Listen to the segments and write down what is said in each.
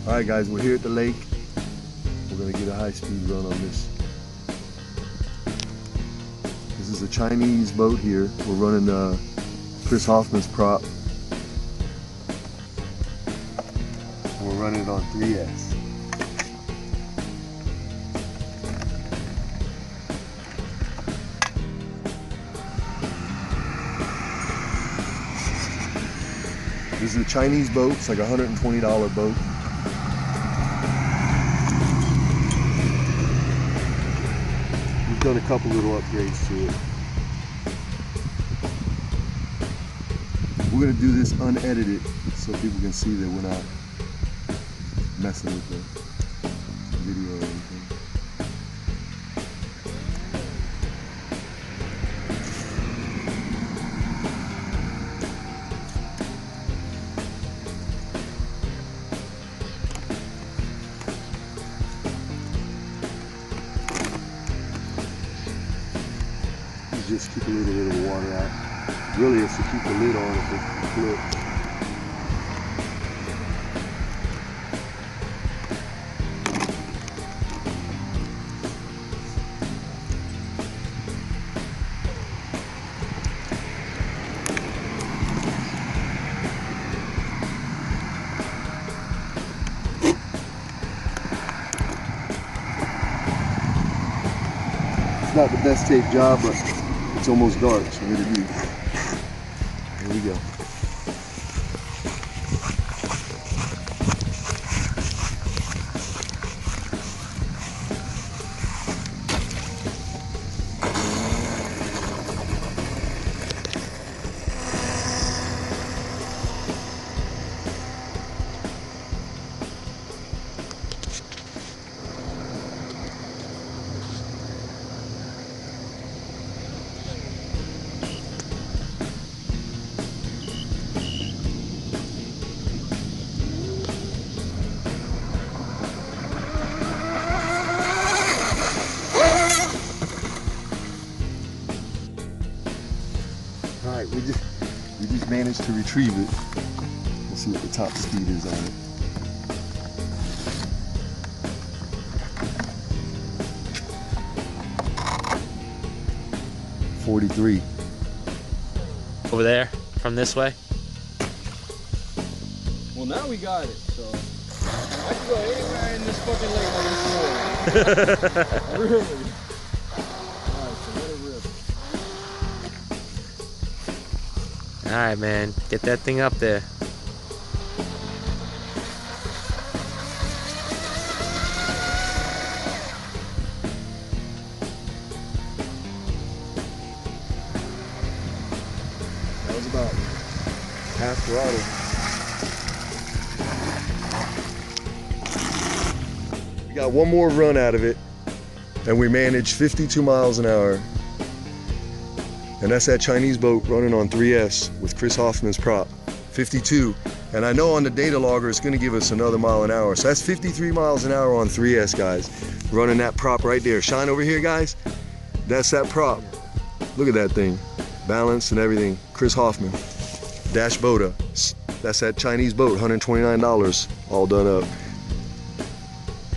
Alright guys, we're here at the lake. We're gonna get a high-speed run on this. This is a Chinese boat here. We're running Chris Hoffman's prop. We're running it on 3S. This is a Chinese boat. It's like a $120 boat. We've done a couple little upgrades to it. We're gonna do this unedited so people can see that we're not messing with the video or anything. Just keep a little bit of the water out. Really, it's to keep the lid on if it flips. It's not the best taped job, but it's almost dark, so here it is. Here we go. Alright, we just managed to retrieve it. We'll see what the top speed is on it. .43. Over there, from this way? Well, now we got it, so I can go anywhere in this fucking lake on this floor. Really? Alright, so let it rip. Alright, man, get that thing up there. That was about half throttle. We got one more run out of it, and we managed 52 miles an hour. And that's that Chinese boat running on 3S with Chris Hoffman's prop, 52. And I know on the data logger it's gonna give us another mile an hour. So that's 53 miles an hour on 3S, guys. Running that prop right there. Shine over here, guys. That's that prop. Look at that thing. Balance and everything. Chris Hoffman. Dash Boda. That's that Chinese boat, $129, all done up.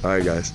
All right, guys.